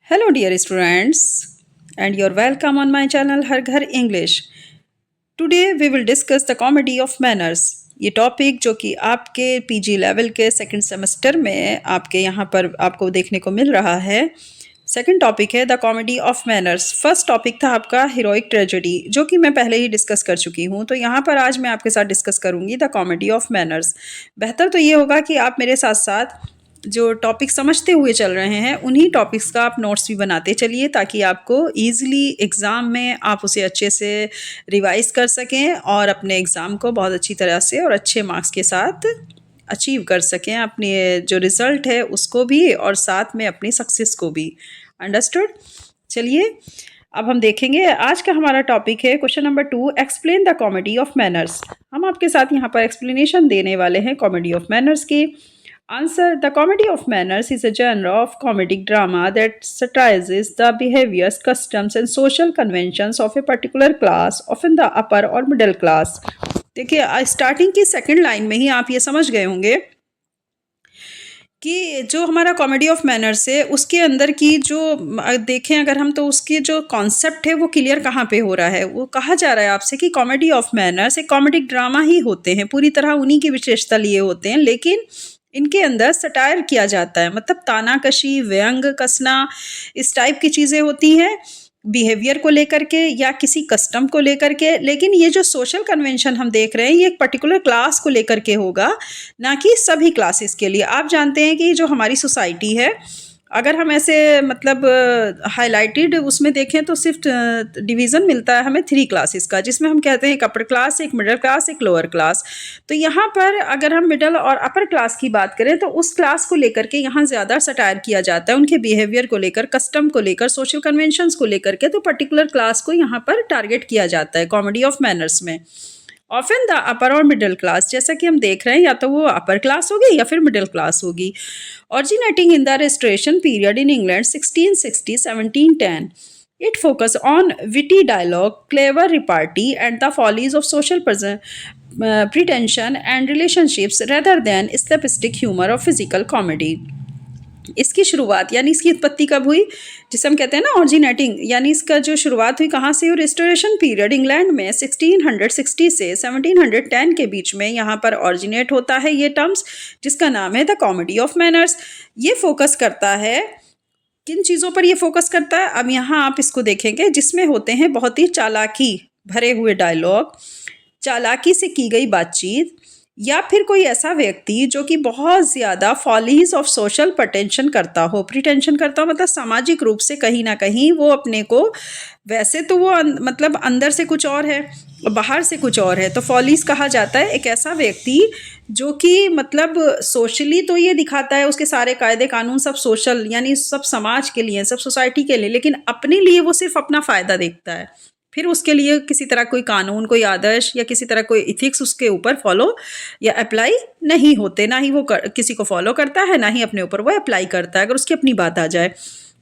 Hello, dear students, and you're welcome on my channel Har Ghar English. Today we will discuss the comedy of manners. ये topic जो कि आपके PG level के second semester में आपके यहाँ पर आपको देखने को मिल रहा है। सेकंड टॉपिक है the comedy of manners. First topic था आपका हीरोइक ट्रेजेडी, जो कि मैं पहले ही डिस्कस कर चुकी हूँ। तो यहाँ पर आज मैं आपके साथ डिस्कस करूँगी द कॉमेडी ऑफ मैनर्स। बेहतर तो ये होगा कि आप मेरे साथ साथ जो टॉपिक समझते हुए चल रहे हैं उन्हीं टॉपिक्स का आप नोट्स भी बनाते चलिए, ताकि आपको ईजिली एग्ज़ाम में आप उसे अच्छे से रिवाइज कर सकें और अपने एग्ज़ाम को बहुत अच्छी तरह से और अच्छे मार्क्स के साथ अचीव कर सकें, अपने जो रिज़ल्ट है उसको भी और साथ में अपनी सक्सेस को भी। अंडरस्टूड? चलिए अब हम देखेंगे। आज का हमारा टॉपिक है question number 2, explain the comedy of manners. हम आपके साथ यहाँ पर एक्सप्लेनेशन देने वाले हैं कॉमेडी ऑफ मैनर्स की। Answer: The comedy of manners is a genre of comedic drama that satirizes the behaviors, customs, and social conventions of a particular class, often the upper or middle class. देखिए starting की second line में ही आप ये समझ गए होंगे कि जो हमारा कॉमेडी ऑफ मैनर्स है उसके अंदर की जो देखें अगर हम, तो उसकी जो कॉन्सेप्ट है वो क्लियर कहाँ पे हो रहा है। वो कहा जा रहा है आपसे कि कॉमेडी ऑफ मैनर्स एक कॉमेडिक ड्रामा ही होते हैं, पूरी तरह उन्हीं की विशेषता लिए होते हैं, लेकिन इनके अंदर सटायर किया जाता है, मतलब तानाकशी, व्यंग कसना, इस टाइप की चीज़ें होती हैं बिहेवियर को लेकर के या किसी कस्टम को लेकर के। लेकिन ये जो सोशल कन्वेंशन हम देख रहे हैं ये एक पर्टिकुलर क्लास को लेकर के होगा, ना कि सभी क्लासेस के लिए। आप जानते हैं कि जो हमारी सोसाइटी है, अगर हम ऐसे मतलब हाईलाइटेड उसमें देखें तो सिर्फ डिवीज़न मिलता है हमें 3 क्लासेस का, जिसमें हम कहते हैं एक अपर क्लास, एक मिडिल क्लास, एक लोअर क्लास। तो यहाँ पर अगर हम मिडिल और अपर क्लास की बात करें तो उस क्लास को लेकर के यहाँ ज़्यादा सटायर किया जाता है, उनके बिहेवियर को लेकर, कस्टम को लेकर, सोशल कन्वेंशंस को लेकर के। तो पर्टिकुलर क्लास को यहाँ पर टारगेट किया जाता है कॉमेडी ऑफ मैनर्स में। ऑफन द अपर और मिडिल क्लास, जैसा कि हम देख रहे हैं या तो वो अपर क्लास होगी या फिर मिडिल क्लास होगी। Originating in the Restoration period in England 1660-1710, it focused on witty dialogue, clever repartee, and the follies of social pretension and relationships rather than slapstick humor or physical comedy. इसकी शुरुआत यानी इसकी उत्पत्ति कब हुई, जिसे हम कहते हैं ना ऑरिजिनेटिंग, यानी इसका जो शुरुआत हुई कहाँ से? रिस्टोरेशन पीरियड इंग्लैंड में 1660 से 1710 के बीच में यहाँ पर ऑरिजिनेट होता है ये टर्म्स, जिसका नाम है द कॉमेडी ऑफ मैनर्स। ये फोकस करता है किन चीज़ों पर? ये फोकस करता है, अब यहाँ आप इसको देखेंगे, जिसमें होते हैं बहुत ही चालाकी भरे हुए डायलॉग, चालाकी से की गई बातचीत, या फिर कोई ऐसा व्यक्ति जो कि बहुत ज़्यादा फॉलीज ऑफ सोशल प्रिटेंशन करता हो। प्रिटेंशन करता हो मतलब सामाजिक रूप से कहीं ना कहीं वो अपने को, वैसे तो वो मतलब अंदर से कुछ और है, बाहर से कुछ और है। तो फॉलीज कहा जाता है एक ऐसा व्यक्ति जो कि मतलब सोशली तो ये दिखाता है, उसके सारे कायदे कानून सब सोशल यानी सब समाज के लिए, सब सोसाइटी के लिए, लेकिन अपने लिए वो सिर्फ अपना फ़ायदा देखता है। फिर उसके लिए किसी तरह कोई कानून, कोई आदर्श या किसी तरह कोई इथिक्स उसके ऊपर फॉलो या अप्लाई नहीं होते, ना ही वो किसी को फॉलो करता है, ना ही अपने ऊपर वो अप्लाई करता है, अगर उसकी अपनी बात आ जाए।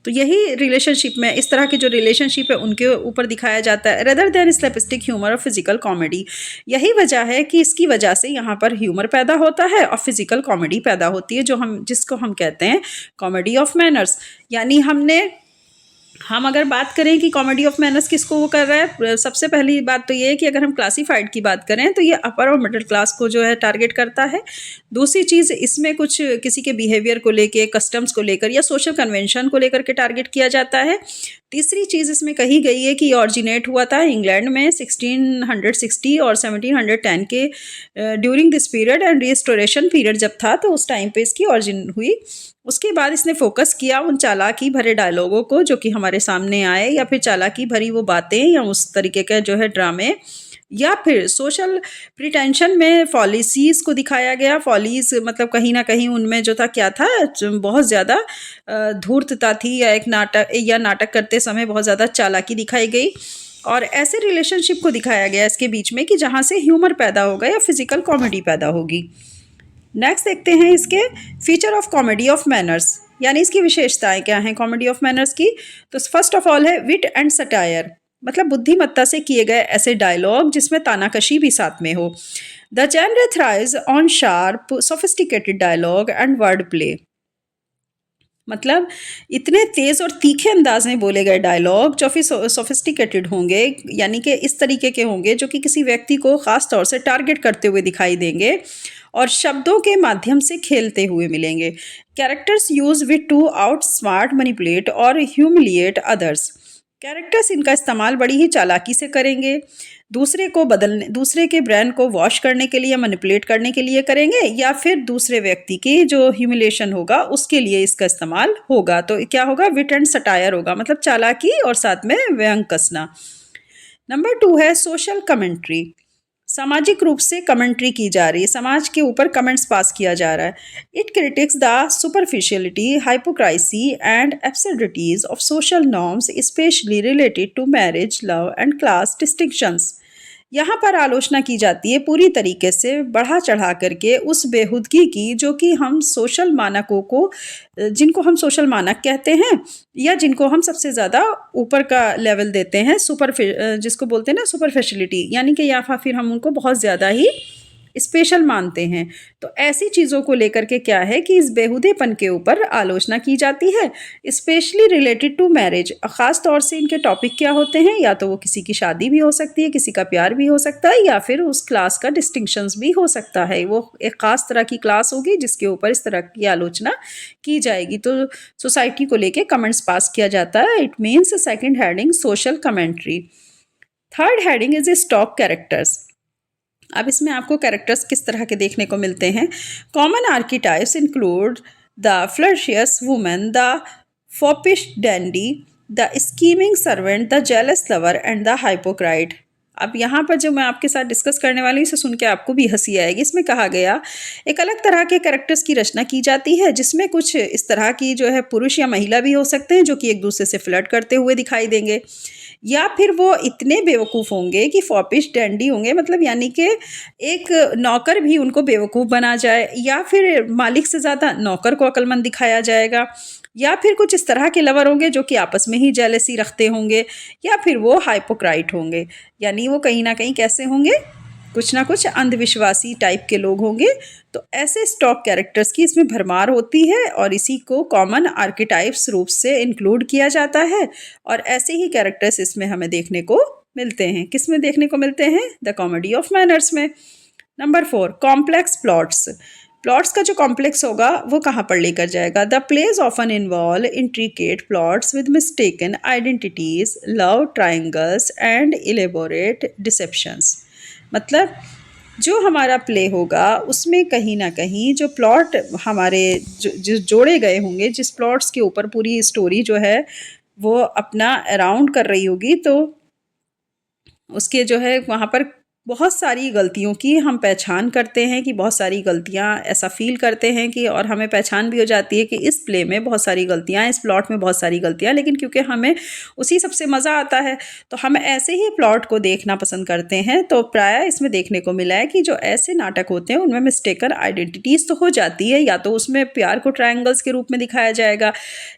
तो यही रिलेशनशिप में, इस तरह के जो रिलेशनशिप है उनके ऊपर दिखाया जाता है, रेदर देन स्लैपस्टिक ह्यूमर और फिजिकल कॉमेडी। यही वजह है कि इसकी वजह से यहाँ पर ह्यूमर पैदा होता है और फिजिकल कॉमेडी पैदा होती है, जिसको हम कहते हैं कॉमेडी ऑफ मैनर्स। यानी हम अगर बात करें कि कॉमेडी ऑफ मैनर्स किसको वो कर रहा है, सबसे पहली बात तो ये है कि अगर हम क्लासीफाइड की बात करें तो ये अपर और मिडिल क्लास को जो है टारगेट करता है। दूसरी चीज़, इसमें कुछ किसी के बिहेवियर को लेके, कस्टम्स को लेकर या सोशल कन्वेंशन को लेकर के टारगेट किया जाता है। तीसरी चीज़ इसमें कही गई है कि ऑरिजिनेट हुआ था इंग्लैंड में 1660 और 1710 के during this period, and restoration period जब था तो उस टाइम पे इसकी ऑरिजिन हुई। उसके बाद इसने फोकस किया उन चालाकी भरे डायलॉगों को जो कि हमारे सामने आए, या फिर चालाकी भरी वो बातें या उस तरीके के जो है ड्रामे, या फिर सोशल प्रिटेंशन में फॉलिसीज़ को दिखाया गया। फॉलीज मतलब कहीं ना कहीं उनमें जो था क्या था, बहुत ज़्यादा धूर्तता थी, या एक नाटक करते समय बहुत ज़्यादा चालाकी दिखाई गई, और ऐसे रिलेशनशिप को दिखाया गया इसके बीच में कि जहाँ से ह्यूमर पैदा होगा या फिजिकल कॉमेडी पैदा होगी। नेक्स्ट देखते हैं इसके feature of comedy of manners, यानी इसकी विशेषताएं क्या हैं कॉमेडी ऑफ मैनर्स की। तो फर्स्ट ऑफ ऑल है विट एंड सटायर, मतलब बुद्धिमत्ता से किए गए ऐसे डायलॉग जिसमें तानाकशी भी साथ में हो। The genre thrives on sharp sophisticated dialogue and word play, मतलब इतने तेज़ और तीखे अंदाज में बोले गए डायलॉग जो फिर सोफिस्टिकेटेड होंगे, यानी कि इस तरीके के होंगे जो कि किसी व्यक्ति को ख़ास तौर से टारगेट करते हुए दिखाई देंगे और शब्दों के माध्यम से खेलते हुए मिलेंगे। Characters use wit to outsmart manipulate और ह्यूमिलिएट अदर्स। कैरेक्टर्स इनका इस्तेमाल बड़ी ही चालाकी से करेंगे, दूसरे के ब्रांड को वॉश करने के लिए, मैनिपुलेट करने के लिए करेंगे, या फिर दूसरे व्यक्ति की जो ह्यूमिलेशन होगा उसके लिए इसका इस्तेमाल होगा। तो क्या होगा? विट एंड सटायर होगा, मतलब चालाकी और साथ में व्यंग कसना। नंबर 2 है सोशल कमेंट्री। सामाजिक रूप से कमेंट्री की जा रही है, समाज के ऊपर कमेंट्स पास किया जा रहा है। It critics the superficiality, hypocrisy and absurdities of social norms specially related to marriage, love and class distinctions. यहाँ पर आलोचना की जाती है पूरी तरीके से बढ़ा चढ़ा करके उस बेहुदगी की जो कि हम सोशल मानकों को, जिनको हम सोशल मानक कहते हैं या जिनको हम सबसे ज़्यादा ऊपर का लेवल देते हैं, जिसको बोलते हैं ना सुपरफिशियलिटी, यानी कि या फिर हम उनको बहुत ज़्यादा ही स्पेशल मानते हैं। तो ऐसी चीज़ों को लेकर के क्या है कि इस बेहुदेपन के ऊपर आलोचना की जाती है, स्पेशली रिलेटेड टू मैरिज। ख़ास तौर से इनके टॉपिक क्या होते हैं? या तो वो किसी की शादी भी हो सकती है, किसी का प्यार भी हो सकता है, या फिर उस क्लास का डिस्टिंक्शंस भी हो सकता है। वो एक ख़ास तरह की क्लास होगी जिसके ऊपर इस तरह की आलोचना की जाएगी। तो सोसाइटी को लेके कमेंट्स पास किया जाता है। It means second heading social commentary. Third heading is stock characters. अब इसमें आपको कैरेक्टर्स किस तरह के देखने को मिलते हैं? Common archetypes include the flirtatious woman, the foppish dandy, the scheming servant, the jealous lover and the hypocrite. अब यहाँ पर जो मैं आपके साथ डिस्कस करने वाली हूँ इसे सुन के आपको भी हंसी आएगी। इसमें कहा गया एक अलग तरह के कैरेक्टर्स की रचना की जाती है जिसमें कुछ इस तरह की जो है पुरुष या महिला भी हो सकते हैं जो कि एक दूसरे से फ्लर्ट करते हुए दिखाई देंगे, या फिर वो इतने बेवकूफ़ होंगे कि फॉपिश डैंडी होंगे, मतलब यानी कि एक नौकर भी उनको बेवकूफ़ बना जाए, या फिर मालिक से ज़्यादा नौकर को अक्लमंद दिखाया जाएगा, या फिर कुछ इस तरह के लवर होंगे जो कि आपस में ही जेलसी रखते होंगे, या फिर वो हाइपोक्राइट होंगे, यानी वो कहीं ना कहीं कैसे होंगे? कुछ ना कुछ अंधविश्वासी टाइप के लोग होंगे। तो ऐसे स्टॉक कैरेक्टर्स की इसमें भरमार होती है और इसी को कॉमन आर्किटाइप्स रूप से इंक्लूड किया जाता है। और ऐसे ही कैरेक्टर्स इसमें हमें देखने को मिलते हैं। किस में देखने को मिलते हैं? द कॉमेडी ऑफ मैनर्स में। Number 4 complex plots. प्लॉट्स का जो कॉम्प्लेक्स होगा वो कहाँ पर लेकर जाएगा? The plays often involve intricate plots with mistaken identities, love triangles and elaborate deceptions. मतलब जो हमारा प्ले होगा उसमें कहीं ना कहीं जो प्लॉट हमारे जो जोड़े गए होंगे, जिस प्लॉट्स के ऊपर पूरी स्टोरी जो है वो अपना अराउंड कर रही होगी, तो उसके जो है वहाँ पर बहुत सारी गलतियों की हम पहचान करते हैं कि बहुत सारी गलतियाँ ऐसा फ़ील करते हैं कि, और हमें पहचान भी हो जाती है कि इस प्ले में बहुत सारी गलतियाँ, इस प्लॉट में बहुत सारी गलतियाँ, लेकिन क्योंकि हमें उसी सबसे मज़ा आता है तो हम ऐसे ही प्लॉट को देखना पसंद करते हैं। तो प्रायः इसमें देखने को मिला है कि जो ऐसे नाटक होते हैं उनमें मिस्टेकन आइडेंटिटीज़ तो हो जाती है, या तो उसमें प्यार को ट्रायंगल्स के रूप में दिखाया जाएगा,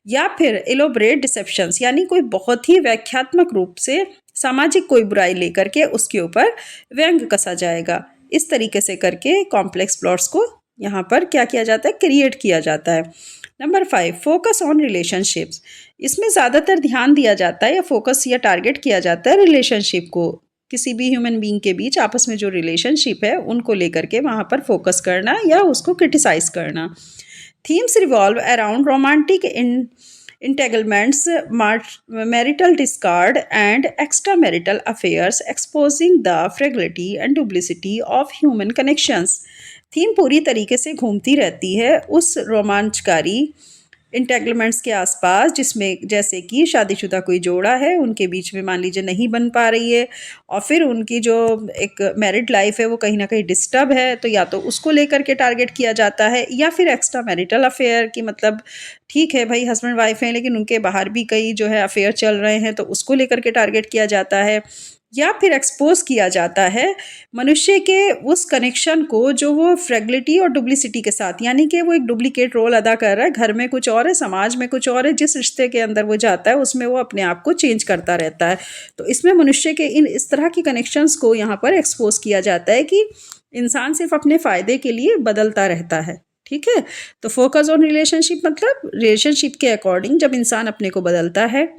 या फिर इलोबरेट डिसेप्शंस, यानी कोई बहुत ही व्याख्यात्मक रूप से सामाजिक कोई बुराई लेकर के उसके ऊपर व्यंग कसा जाएगा। इस तरीके से करके कॉम्प्लेक्स प्लॉट्स को यहाँ पर क्या किया जाता है? क्रिएट किया जाता है। Number 5 focus on relationships. इसमें ज़्यादातर ध्यान दिया जाता है या फोकस या टारगेट किया जाता है रिलेशनशिप को। किसी भी ह्यूमन बीइंग के बीच आपस में जो रिलेशनशिप है उनको लेकर के वहाँ पर फोकस करना या उसको क्रिटिसाइज करना। Themes revolve around romantic entanglements, marital discard, and extramarital affairs, exposing the fragility and duplicity of human connections. Theme पूरी तरीके से घूमती रहती है उस रोमांचकारी इंटेंगलमेंट्स के आसपास, जिसमें जैसे कि शादीशुदा कोई जोड़ा है, उनके बीच में मान लीजिए नहीं बन पा रही है, और फिर उनकी जो एक मैरिड लाइफ है वो कहीं ना कहीं डिस्टर्ब है, तो या तो उसको लेकर के टारगेट किया जाता है, या फिर एक्स्ट्रा मैरिटल अफेयर की, मतलब ठीक है भाई हस्बैंड वाइफ हैं लेकिन उनके बाहर भी कई जो है अफेयर चल रहे हैं, तो उसको लेकर के टारगेट किया जाता है, या फिर एक्सपोज किया जाता है मनुष्य के उस कनेक्शन को जो वो फ्रेगलिटी और डुप्लिसिटी के साथ, यानी कि वो एक डुप्लीकेट रोल अदा कर रहा है, घर में कुछ और है, समाज में कुछ और है, जिस रिश्ते के अंदर वो जाता है उसमें वो अपने आप को चेंज करता रहता है। तो इसमें मनुष्य के इस तरह की कनेक्शंस को यहाँ पर एक्सपोज किया जाता है कि इंसान सिर्फ अपने फ़ायदे के लिए बदलता रहता है। ठीक है। तो फोकस ऑन रिलेशनशिप मतलब रिलेशनशिप के अकॉर्डिंग जब इंसान अपने को बदलता है,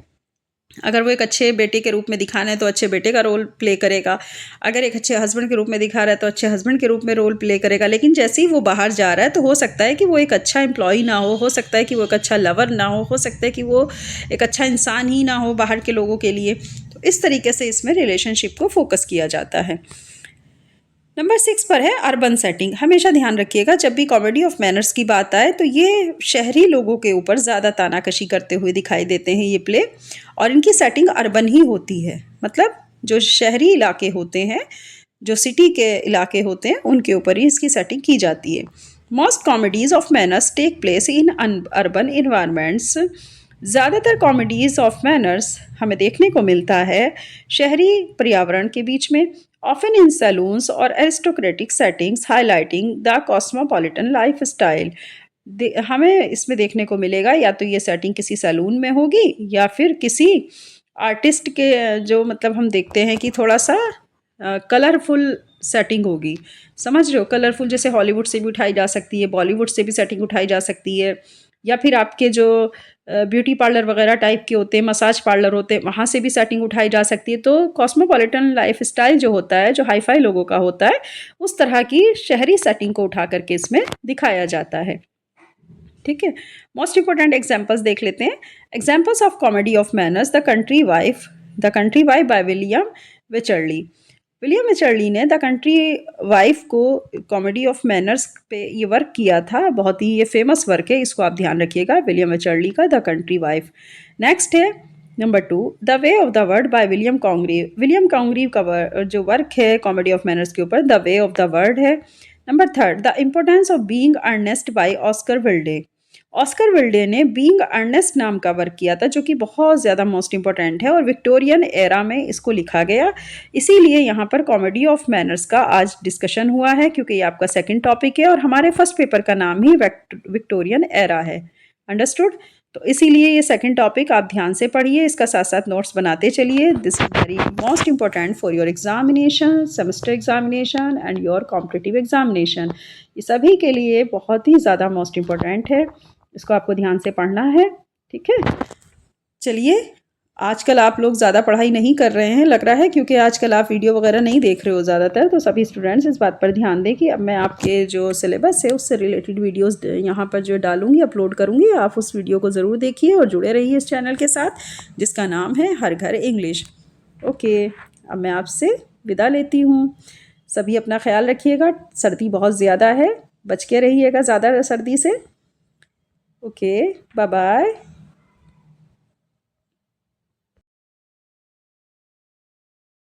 अगर वो एक अच्छे बेटे के रूप में दिखाना है तो अच्छे बेटे का रोल प्ले करेगा, अगर एक अच्छे हस्बैंड के रूप में दिखा रहा है तो अच्छे हस्बैंड के रूप में रोल प्ले करेगा। लेकिन जैसे ही वो बाहर जा रहा है तो हो सकता है कि वो एक अच्छा एम्प्लॉई ना हो सकता है कि वो एक अच्छा लवर ना हो सकता है कि वो एक अच्छा इंसान ही ना हो बाहर के लोगों के लिए। तो इस तरीके से इसमें रिलेशनशिप को फोकस किया जाता है। नंबर 6 पर है अर्बन सेटिंग। हमेशा ध्यान रखिएगा जब भी कॉमेडी ऑफ मैनर्स की बात आए तो ये शहरी लोगों के ऊपर ज़्यादा तानाकशी करते हुए दिखाई देते हैं ये प्ले, और इनकी सेटिंग अर्बन ही होती है। मतलब जो शहरी इलाके होते हैं, जो सिटी के इलाके होते हैं, उनके ऊपर ही इसकी सेटिंग की जाती है। Most comedies of manners take place in urban environments. ज़्यादातर कॉमेडीज़ ऑफ मैनर्स हमें देखने को मिलता है शहरी पर्यावरण के बीच में, often in saloons or aristocratic settings highlighting the cosmopolitan lifestyle। हमें इसमें देखने को मिलेगा या तो ये सेटिंग किसी सैलून में होगी या फिर किसी आर्टिस्ट के, जो मतलब हम देखते हैं कि थोड़ा सा कलरफुल सेटिंग होगी। समझ रहे हो, कलरफुल जैसे हॉलीवुड से भी उठाई जा सकती है, बॉलीवुड से भी सेटिंग उठाई जा सकती है, या फिर आपके जो ब्यूटी पार्लर वगैरह टाइप के होते हैं, मसाज पार्लर होते हैं, वहाँ से भी सेटिंग उठाई जा सकती है। तो कॉस्मोपॉलिटन लाइफस्टाइल जो होता है, जो हाई फाई लोगों का होता है, उस तरह की शहरी सेटिंग को उठा करके इसमें दिखाया जाता है। ठीक है। मोस्ट इंपॉर्टेंट एग्जाम्पल्स देख लेते हैं। Examples of comedy of manners, the country wife by William Wycherley. William Wycherley ने द कंट्री वाइफ को कॉमेडी ऑफ मैनर्स पे ये वर्क किया था। बहुत ही ये फेमस वर्क है, इसको आप ध्यान रखिएगा, विलियम विचर्ली का द कंट्री वाइफ। नेक्स्ट है number 2 the way of the world by William Congreve. William Congreve का जो वर्क है कॉमेडी ऑफ मैनर्स के ऊपर, the way of the world है। Number 3 the importance of being earnest by Oscar Wilde. Oscar Wilde ने being Ernest नाम का work किया था, जो कि बहुत ज़्यादा मोस्ट इंपॉर्टेंट है और विक्टोरियन एरा में इसको लिखा गया। इसीलिए यहाँ पर कॉमेडी ऑफ मैनर्स का आज डिस्कशन हुआ है, क्योंकि ये आपका सेकंड टॉपिक है और हमारे फर्स्ट पेपर का नाम ही विक्टोरियन एरा है। अंडरस्टूड। तो इसीलिए ये सेकंड टॉपिक आप ध्यान से पढ़िए, इसका साथ साथ नोट्स बनाते चलिए। This is very most important for your examination, semester examination and your competitive examination. ये सभी के लिए बहुत ही ज़्यादा मोस्ट इंपॉर्टेंट है, इसको आपको ध्यान से पढ़ना है। ठीक है। चलिए, आजकल आप लोग ज़्यादा पढ़ाई नहीं कर रहे हैं लग रहा है, क्योंकि आजकल आप वीडियो वगैरह नहीं देख रहे हो ज़्यादातर। तो सभी स्टूडेंट्स इस बात पर ध्यान दें कि अब मैं आपके जो सिलेबस है उससे रिलेटेड वीडियोस यहाँ पर जो डालूंगी, अपलोड करूँगी, आप उस वीडियो को ज़रूर देखिए और जुड़े रहिए इस चैनल के साथ, जिसका नाम है हर घर इंग्लिश। ओके, अब मैं आपसे विदा लेती हूँ। सभी अपना ख्याल रखिएगा, सर्दी बहुत ज़्यादा है, बच के रहिएगा ज़्यादा सर्दी से। Okay, bye bye.